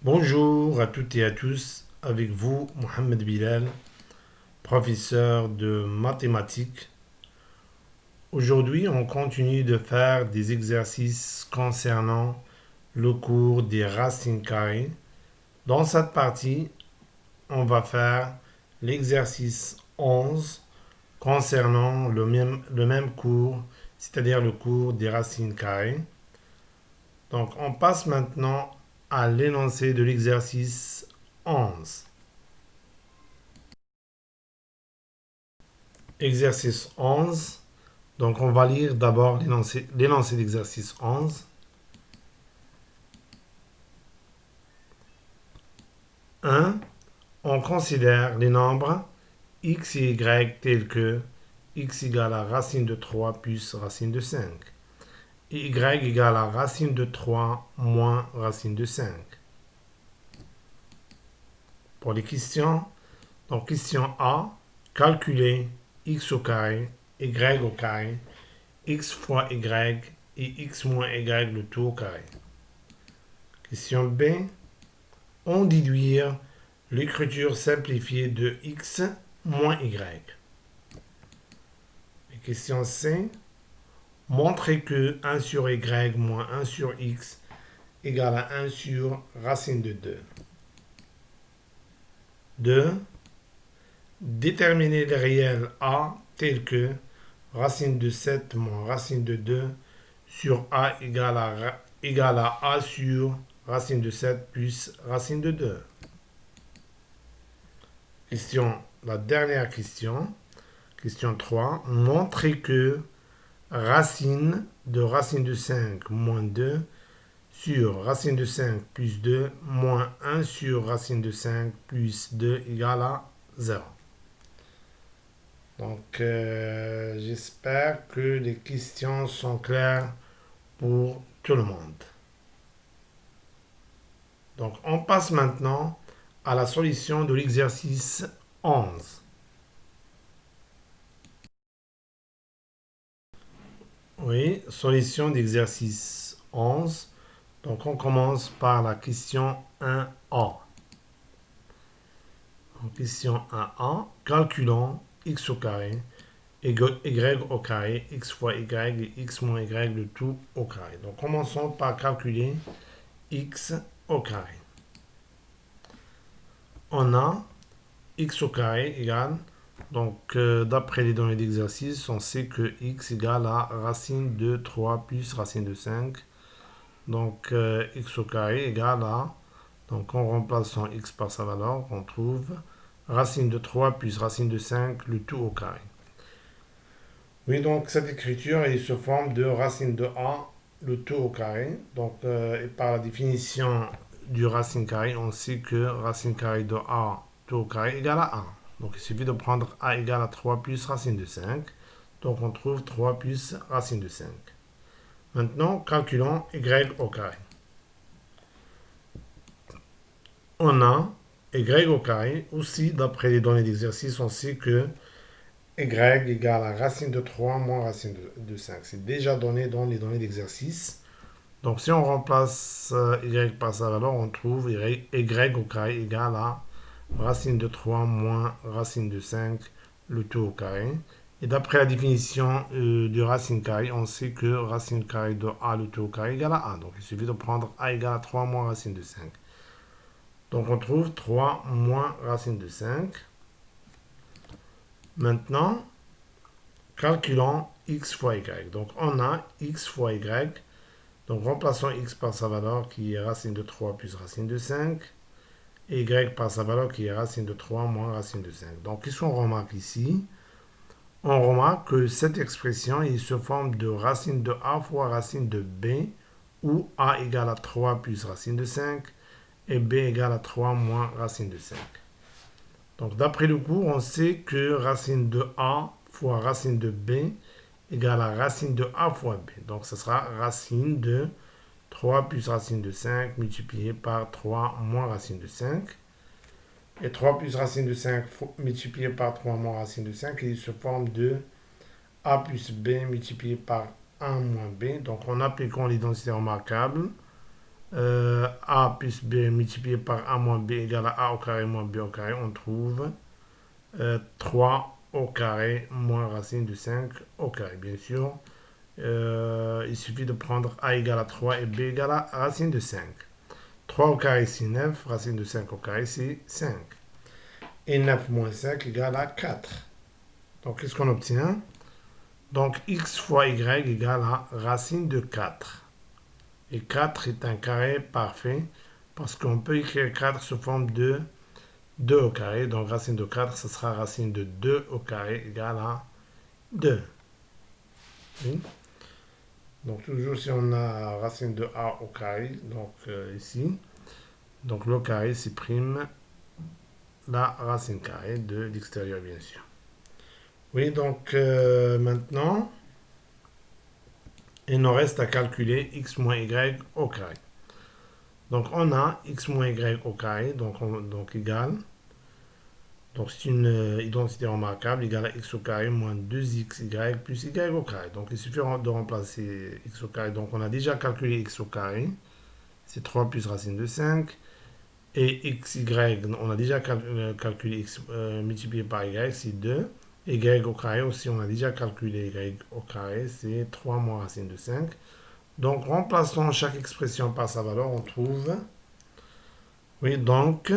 Bonjour à toutes et à tous, avec vous Mohamed Bilal, professeur de mathématiques. Aujourd'hui, on continue de faire des exercices concernant le cours des racines carrées. Dans cette partie, on va faire l'exercice 11 concernant le même cours, c'est-à-dire le cours des racines carrées. Donc, on passe maintenant à l'énoncé de l'exercice 11. Exercice 11. Donc, on va lire d'abord l'énoncé d'exercice 11. 1. On considère les nombres x et y tels que x égale à racine de 3 plus racine de 5 et y égale à racine de 3 moins racine de 5. Pour les questions, donc question A, calculer x au carré, y au carré, x fois y et x moins y le tout au carré. Question B, on déduire l'écriture simplifiée de x moins y. Et question C, montrer que 1 sur y moins 1 sur x égale à 1 sur racine de 2. 2. Déterminer les réels a tels que racine de 7 moins racine de 2 sur a égale à a sur racine de 7 plus racine de 2. La dernière question, question 3. Montrer que racine de 5 moins 2 sur racine de 5 plus 2 moins 1 sur racine de 5 plus 2 égale à 0. Donc, j'espère que les questions sont claires pour tout le monde. Donc, on passe maintenant à la solution de l'exercice 11. Oui, solution d'exercice 11. Donc, on commence par la question 1A. En question 1A, calculons x au carré, y au carré, x fois y et x moins y le tout au carré. Donc, commençons par calculer x au carré. On a x au carré égale, donc d'après les données d'exercice, on sait que x égale à racine de 3 plus racine de 5. Donc x au carré égale à, donc en remplaçant x par sa valeur, on trouve racine de 3 plus racine de 5, le tout au carré. Oui, donc cette écriture elle se forme de racine de a, le tout au carré. Donc et par la définition du racine carré, on sait que racine carrée de a tout au carré égale à 1. Donc il suffit de prendre a égale à 3 plus racine de 5. Donc on trouve 3 plus racine de 5. Maintenant, calculons y au carré. On a y au carré. Aussi, d'après les données d'exercice, on sait que y égale à racine de 3 moins racine de 5. C'est déjà donné dans les données d'exercice. Donc, si on remplace y par sa valeur, on trouve y au carré égale à racine de 3 moins racine de 5, le tout au carré. Et d'après la définition du racine carré, on sait que racine carrée de a, le tout au carré, égale à 1. Donc, il suffit de prendre a égale à 3 moins racine de 5. Donc, on trouve 3 moins racine de 5. Maintenant, calculons x fois y. Donc, on a x fois y. Donc, remplaçons x par sa valeur qui est racine de 3 plus racine de 5. Et y par sa valeur qui est racine de 3 moins racine de 5. Donc, qu'est-ce qu'on remarque ici? On remarque que cette expression il se forme de racine de a fois racine de b, où a égale à 3 plus racine de 5 et b égale à 3 moins racine de 5. Donc, d'après le cours, on sait que racine de a fois racine de b égale à racine de a fois b. Donc, ce sera racine de 3 plus racine de 5 multiplié par 3 moins racine de 5. Et 3 plus racine de 5 multiplié par 3 moins racine de 5, il se forme de a plus b multiplié par 1 moins b. Donc, en appliquant l'identité remarquable, A plus B multiplié par A moins B égale à A au carré moins B au carré, on trouve 3 au carré moins racine de 5 au carré. Bien sûr, il suffit de prendre A égale à 3 et B égale à racine de 5. 3 au carré, c'est 9. Racine de 5 au carré, c'est 5. Et 9 moins 5 égale à 4. Donc, qu'est-ce qu'on obtient? Donc, x fois y égale à racine de 4. Et 4 est un carré parfait parce qu'on peut écrire 4 sous forme de 2 au carré. Donc, racine de 4, ce sera racine de 2 au carré égale à 2. Oui. Donc, toujours si on a racine de a au carré, donc ici, donc le carré supprime la racine carrée de l'extérieur, bien sûr. Oui, donc maintenant, il nous reste à calculer x moins y au carré. Donc, on a x moins y au carré, donc égal. Donc, c'est une identité remarquable, égale à x au carré moins 2xy plus y au carré. Donc, il suffit de remplacer x au carré. Donc, on a déjà calculé x au carré. C'est 3 plus racine de 5. Et xy, on a déjà calculé x multiplié par y, c'est 2. Y au carré aussi, on a déjà calculé y au carré, c'est 3 moins racine de 5. Donc, remplaçons chaque expression par sa valeur, on trouve, oui, donc,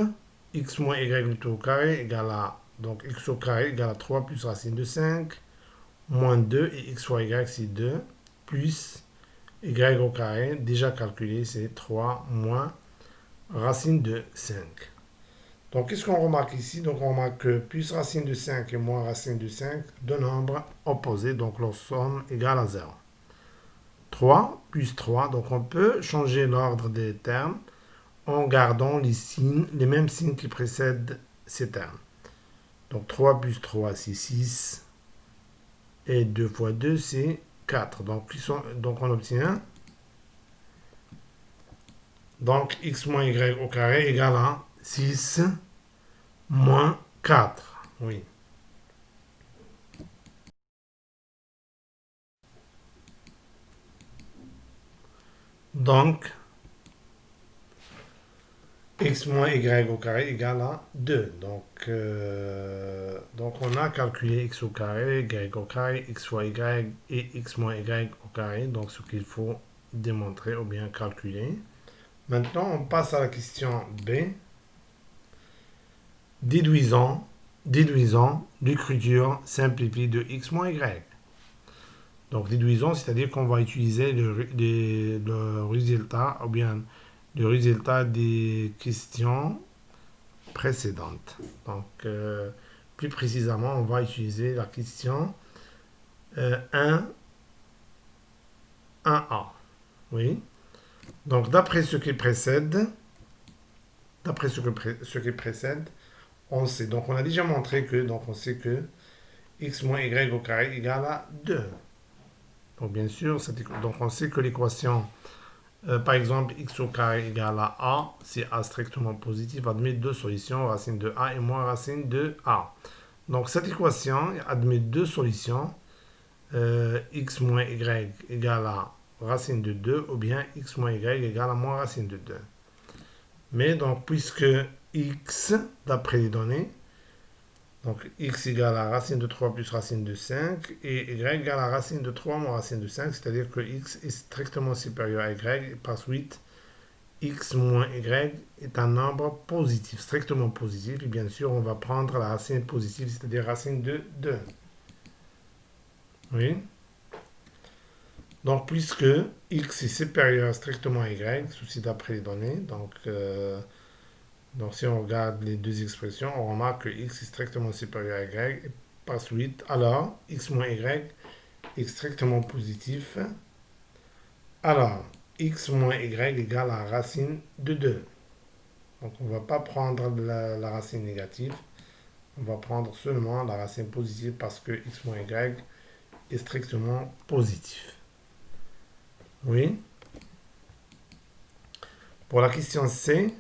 x moins y tout au carré égale à, donc x au carré égale à 3 plus racine de 5, moins 2, et x fois y, c'est 2, plus y au carré, déjà calculé, c'est 3 moins racine de 5. Donc, qu'est-ce qu'on remarque ici? Donc, on remarque que plus racine de 5 et moins racine de 5, deux nombres opposés, donc leur somme égale à 0. 3 plus 3, donc on peut changer l'ordre des termes en gardant les signes, les mêmes signes qui précèdent ces termes. Donc 3 plus 3, c'est 6. Et 2 fois 2, c'est 4. Donc on obtient donc x moins y au carré égale à 6 moins 4. Oui. Donc, x moins y au carré égale à 2. Donc on a calculé x au carré, y au carré, x fois y et x moins y au carré. Donc, ce qu'il faut démontrer ou bien calculer. Maintenant, on passe à la question B. Déduisons l'écriture simplifiée de x moins y. Donc, déduisons, c'est-à-dire qu'on va utiliser le résultat ou bien le résultat des questions précédentes. Donc, plus précisément, on va utiliser la question 1, 1A. Oui. Donc, d'après ce qui précède, on sait. Donc, on a déjà montré que, donc on sait que x moins y au carré égale à 2. Donc, bien sûr, donc on sait que l'équation, par exemple, x au carré égale à a, si a strictement positif, admet deux solutions, racine de a et moins racine de a. Donc, cette équation admet deux solutions, x moins y égale à racine de 2 ou bien x moins y égale à moins racine de 2. Mais donc, puisque x, d'après les données, donc x égale à racine de 3 plus racine de 5 et y égale à racine de 3 moins racine de 5, c'est-à-dire que x est strictement supérieur à y, et par suite, x moins y est un nombre positif, strictement positif, et bien sûr, on va prendre la racine positive, c'est-à-dire racine de 2. Oui. Donc, puisque x est supérieur strictement à y, ceci d'après les données, donc si on regarde les deux expressions, on remarque que x est strictement supérieur à y, et par suite, alors x moins y est strictement positif. Alors, x moins y égale à racine de 2. Donc, on ne va pas prendre la racine négative, on va prendre seulement la racine positive parce que x moins y est strictement positif. Oui. Pour la question C,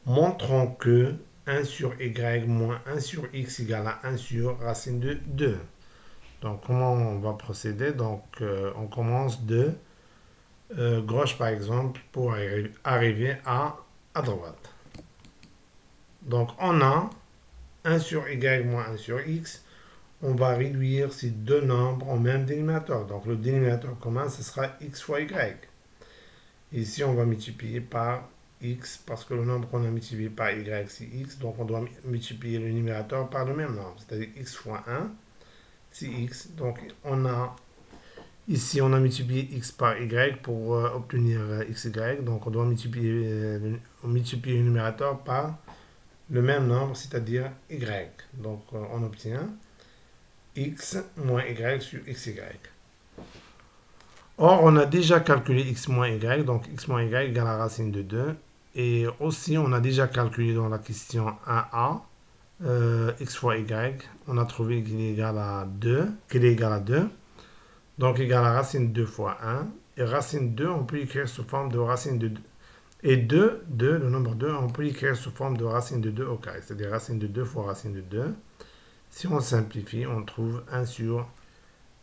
montrons que 1 sur y moins 1 sur x égale à 1 sur racine de 2. Donc, comment on va procéder? Donc, on commence de gauche par exemple pour arriver à droite. Donc on a 1 sur y moins 1 sur x. On va réduire ces deux nombres au même dénominateur. Donc le dénominateur commun, ce sera x fois y. Ici, on va multiplier par x parce que le nombre qu'on a multiplié par y, c'est x. Donc on doit multiplier le numérateur par le même nombre, c'est-à-dire x fois 1, c'est x. Donc on a ici, on a multiplié x par y pour obtenir xy. Donc on doit multiplier, multiplier le numérateur par le même nombre, c'est-à-dire y. Donc on obtient x moins y sur xy. Or, on a déjà calculé x moins y, donc x moins y égale à la racine de 2. Et aussi, on a déjà calculé dans la question 1a, x fois y, on a trouvé qu'il est égal à 2, Donc, égal à racine de 2 fois 1. Et racine 2, on peut écrire sous forme de racine de 2. Et 2, le nombre 2, on peut écrire sous forme de racine de 2 au carré, c'est-à-dire racine de 2 fois racine de 2. Si on simplifie, on trouve 1 sur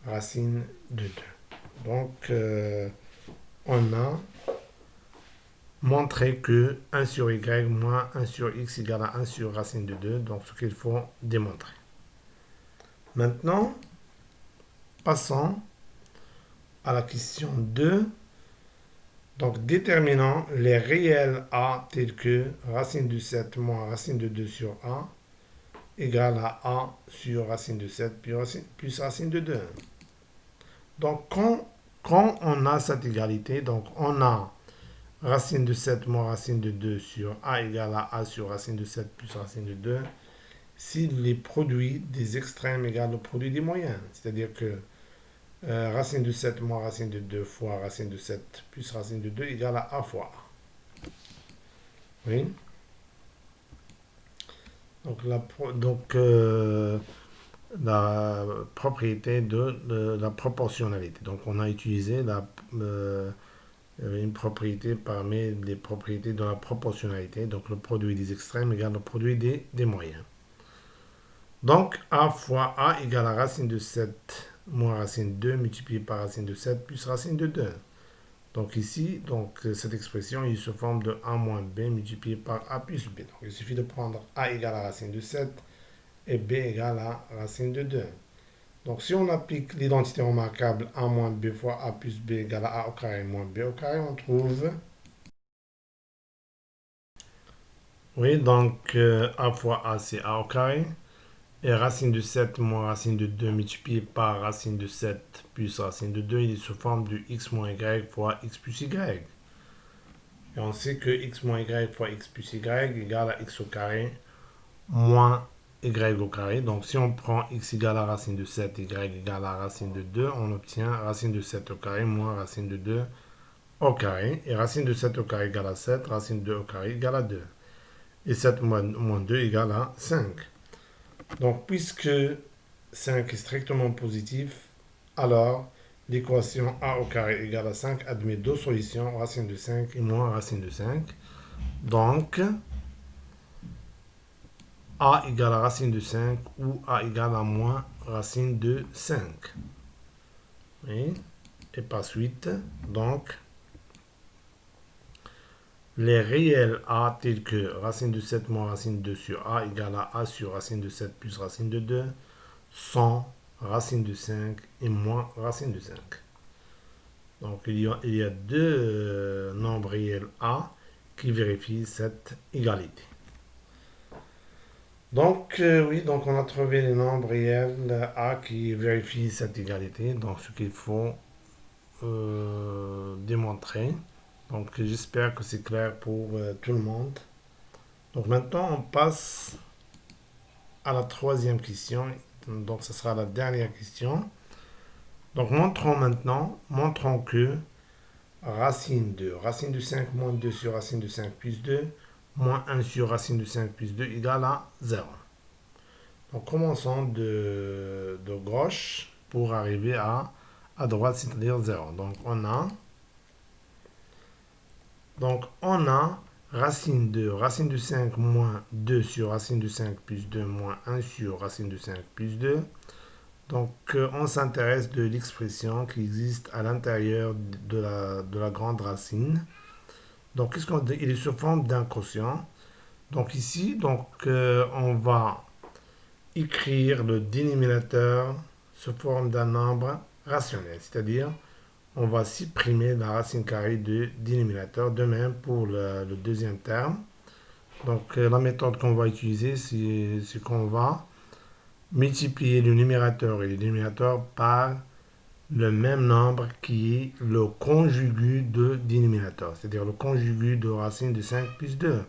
racine de 2. Donc, on a montré que 1 sur y moins 1 sur x égale à 1 sur racine de 2. Donc, ce qu'il faut démontrer. Maintenant, passons à la question 2. Donc, déterminant les réels a tels que racine de 7 moins racine de 2 sur a égale à a sur racine de 7 plus racine de 2. Donc, quand on a cette égalité, donc on a racine de 7 moins racine de 2 sur a égale à a sur racine de 7 plus racine de 2, si les produits des extrêmes égale au produit des moyens. C'est-à-dire que racine de 7 moins racine de 2 fois racine de 7 plus racine de 2 égale à a fois a. Oui. Donc, la propriété de la proportionnalité. Donc, on a utilisé une propriété parmi les propriétés de la proportionnalité. Donc, le produit des extrêmes égale le produit des moyens. Donc, a fois a égale à racine de 7 moins racine de 2 multiplié par racine de 7 plus racine de 2. Donc, ici, cette expression est sous forme de a moins b multiplié par a plus b. Donc, il suffit de prendre a égale à racine de 7 et b égale à racine de 2. Donc, si on applique l'identité remarquable a moins b fois a plus b égale à a au carré moins b au carré, on trouve... Oui, donc a fois a, c'est a au carré. Et racine de 7 moins racine de 2 multiplié par racine de 7 plus racine de 2, il est sous forme de x moins y fois x plus y. Et on sait que x moins y fois x plus y égale à x au carré moins y au carré. Donc, si on prend x égale à racine de 7, y égale à racine de 2, on obtient racine de 7 au carré moins racine de 2 au carré. Et racine de 7 au carré égale à 7, racine de 2 au carré égale à 2. Et 7 moins 2 égale à 5. Donc, puisque 5 est strictement positif, alors l'équation a au carré égale à 5 admet deux solutions, racine de 5 et moins racine de 5. Donc, a égale à racine de 5 ou a égale à moins racine de 5. Oui. Et par suite, donc, les réels a tels que racine de 7 moins racine de 2 sur a égale à a sur racine de 7 plus racine de 2 sont racine de 5 et moins racine de 5. Donc, il y a deux nombres réels a qui vérifient cette égalité. Donc, oui, donc on a trouvé les nombres réels a qui vérifient cette égalité. Donc, ce qu'il faut démontrer. Donc, j'espère que c'est clair pour tout le monde. Donc, maintenant, on passe à la troisième question. Donc, ce sera la dernière question. Donc, montrons que racine de 5 moins 2 sur racine de 5 plus 2, moins 1 sur racine de 5 plus 2 égale à 0. Donc, commençons de gauche pour arriver à droite, c'est-à-dire 0. Donc, on a racine de 5 moins 2 sur racine de 5 plus 2 moins 1 sur racine de 5 plus 2. Donc, on s'intéresse de l'expression qui existe à l'intérieur de la grande racine. Donc, qu'est-ce qu'on dit? Il est sous forme d'un quotient. Donc, ici, on va écrire le dénominateur sous forme d'un nombre rationnel, c'est-à-dire on va supprimer la racine carrée du dénominateur. De même pour le deuxième terme. Donc, la méthode qu'on va utiliser, c'est qu'on va multiplier le numérateur et le dénominateur par le même nombre qui est le conjugu de dénominateur, c'est-à-dire le conjugu de racine de 5 plus 2.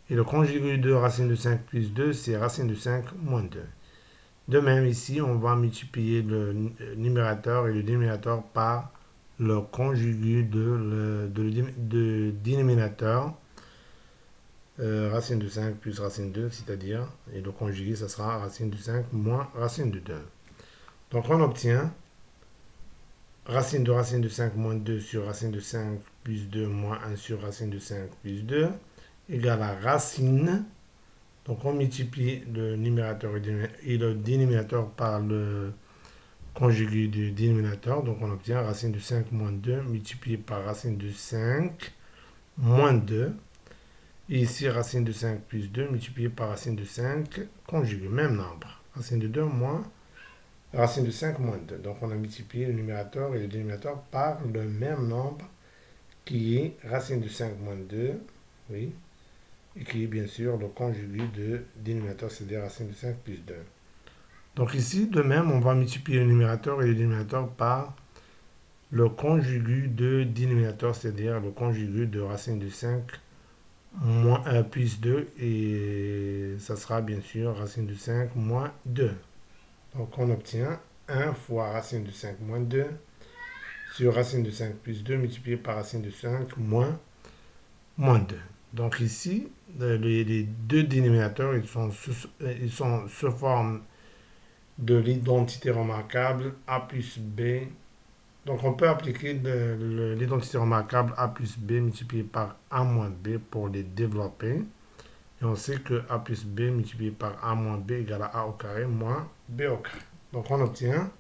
Et le conjugu de racine de 5 plus 2, c'est racine de 5 moins 2. De même, ici, on va multiplier le numérateur et le dénominateur par le conjugu de dénominateur, racine de 5 plus racine de 2, c'est-à-dire, et le conjugué, ça sera racine de 5 moins racine de 2. Donc, on obtient racine de 5 moins 2 sur racine de 5 plus 2 moins 1 sur racine de 5 plus 2 égale à racine. Donc, on multiplie le numérateur et le dénominateur par le conjugué du dénominateur. Donc, on obtient racine de 5 moins 2 multiplié par racine de 5 moins 2. Et ici, racine de 5 plus 2 multiplié par racine de 5 conjugué, même nombre. Racine de 2 moins racine de 5 moins 2. Donc, on a multiplié le numérateur et le dénominateur par le même nombre qui est racine de 5 moins 2, oui, et qui est bien sûr le conjugué de dénominateur, c'est-à-dire racine de 5 plus 2. Donc ici, de même, on va multiplier le numérateur et le dénominateur par le conjugu de dénominateur, c'est-à-dire le conjugu de racine de 5 moins 1 plus 2, et ça sera bien sûr racine de 5 moins 2. Donc on obtient 1 fois racine de 5 moins 2 sur racine de 5 plus 2 multiplié par racine de 5 moins 2. Donc ici, les deux dénominateurs, ils sont sous forme de l'identité remarquable A plus B. Donc on peut appliquer l'identité remarquable A plus B multiplié par A moins B pour les développer. Et on sait que A plus B multiplié par A moins B égale à A au carré moins B au carré. Donc on obtient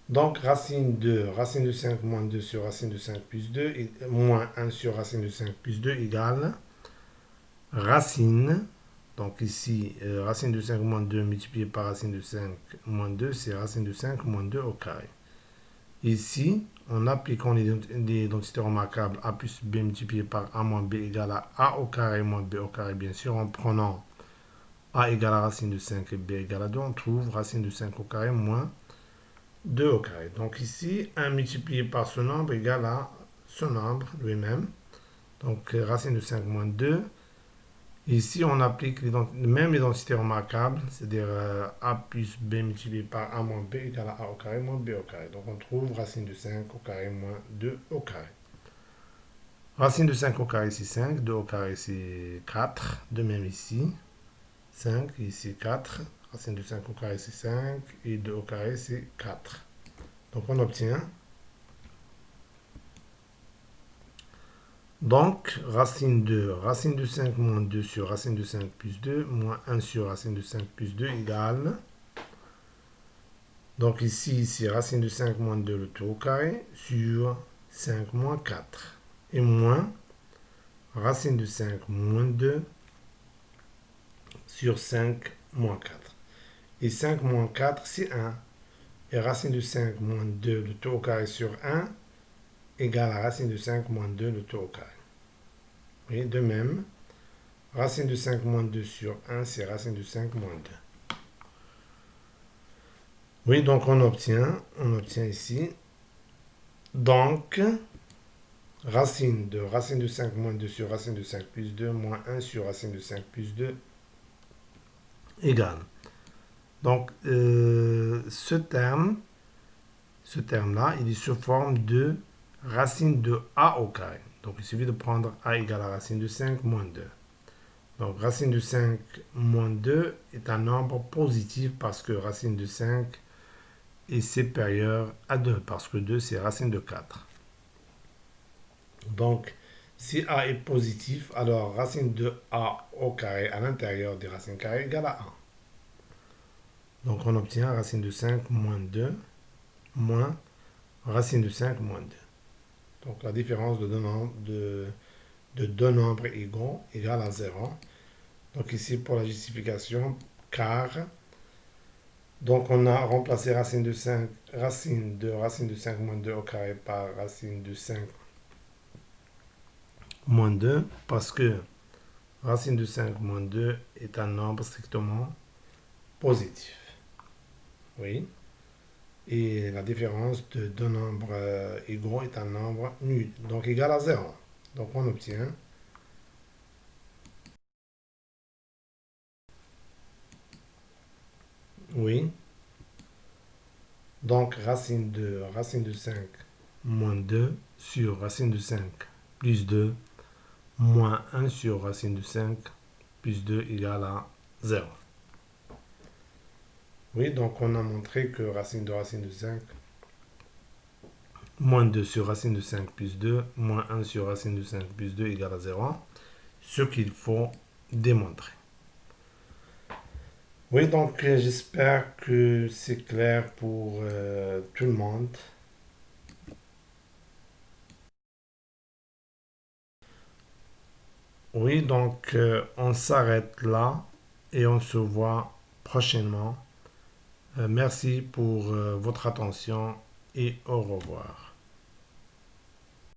donc racine de 5 moins 2 sur racine de 5 plus 2 et moins 1 sur racine de 5 plus 2 égale racine. Donc ici, racine de 5 moins 2 multiplié par racine de 5 moins 2, c'est racine de 5 moins 2 au carré. Ici, en appliquant l'identité remarquable A plus B multiplié par A moins B égale à A au carré moins B au carré, bien sûr, en prenant A égale à racine de 5 et B égale à 2, on trouve racine de 5 au carré moins 2 au carré. Donc ici, 1 multiplié par ce nombre égale à ce nombre lui-même. Donc racine de 5 moins 2. Ici, on applique même identité remarquable, c'est-à-dire A plus B multiplié par A moins B égale à A au carré moins B au carré. Donc on trouve racine de 5 au carré moins 2 au carré. Racine de 5 au carré, c'est 5. 2 au carré, c'est 4. De même ici, 5, ici 4. Racine de 5 au carré, c'est 5. Et 2 au carré, c'est 4. Donc on obtient donc racine de 5 moins 2 sur racine de 5 plus 2 moins 1 sur racine de 5 plus 2 égale. Donc ici, c'est racine de 5 moins 2 le tout au carré sur 5 moins 4. Et moins racine de 5 moins 2 sur 5 moins 4. Et 5 moins 4, c'est 1. Et racine de 5 moins 2 le tout au carré sur 1 égale à racine de 5 moins 2 le tout au carré. Et de même, racine de 5 moins 2 sur 1, c'est racine de 5 moins 2. Oui, donc on obtient ici, donc, racine de 5 moins 2 sur racine de 5 plus 2 moins 1 sur racine de 5 plus 2 égale. Donc, ce terme-là, il est sous forme de racine de A au carré. Donc, il suffit de prendre A égale à racine de 5 moins 2. Donc, racine de 5 moins 2 est un nombre positif parce que racine de 5 est supérieur à 2, parce que 2, c'est racine de 4. Donc, si A est positif, alors racine de A au carré à l'intérieur des racines carrées égale à 1. Donc on obtient racine de 5 moins 2 moins racine de 5 moins 2. Donc la différence de deux nombres égaux égale à 0. Donc ici pour la justification, car, donc on a remplacé racine de 5 moins 2 au carré par racine de 5 moins 2 parce que racine de 5 moins 2 est un nombre strictement positif. Oui. Et la différence de deux nombres égaux est un nombre nul, donc égal à 0. Donc on obtient oui. Donc racine de 5 moins 2 sur racine de 5 plus 2 moins 1 sur racine de 5 plus 2 égale à 0. Oui, donc on a montré que racine de 5 moins 2 sur racine de 5 plus 2 moins 1 sur racine de 5 plus 2 égale à 0. Ce qu'il faut démontrer. Oui, donc j'espère que c'est clair pour tout le monde. Oui, donc on s'arrête là et on se voit prochainement. Merci pour votre attention et au revoir.